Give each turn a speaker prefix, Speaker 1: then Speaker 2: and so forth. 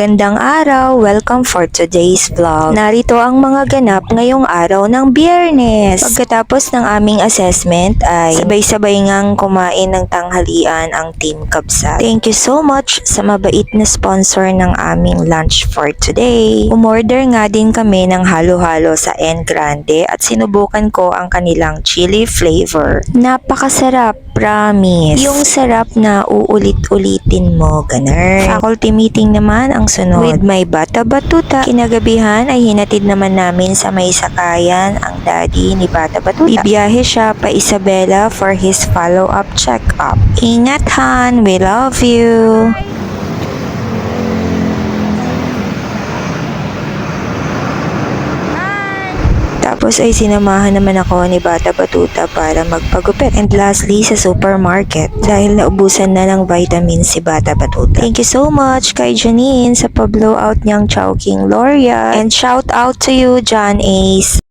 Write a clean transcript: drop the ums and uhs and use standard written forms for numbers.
Speaker 1: Gandang araw! Welcome for today's vlog. Narito ang mga ganap ngayong araw ng Biyernes. Pagkatapos ng aming assessment ay sabay-sabay ngang kumain ng tanghalian ang Team Kabsat. Thank you so much sa mabait na sponsor ng aming lunch for today. Umorder nga din kami ng halo-halo sa N Grande at sinubukan ko ang kanilang chili flavor. Napakasarap, promise. Yung sarap na uulit-ulitin mo, ganar. Faculty meeting naman ang sunod. With my Bata Batuta, kinagabihan ay hinatid naman namin sa may sakayan ang daddy ni Bata Batuta. Bibiyahe siya pa Isabela for his follow-up check-up. Ingat Han, we love you! Tapos ay sinamahan naman ako ni Bata Batuta para magpagupit. And lastly, sa supermarket dahil naubusan na ng vitamins si Bata Batuta. Thank you so much kay Janine sa pa-blowout niyang Chowking Loria. And shout out to you, John Ace.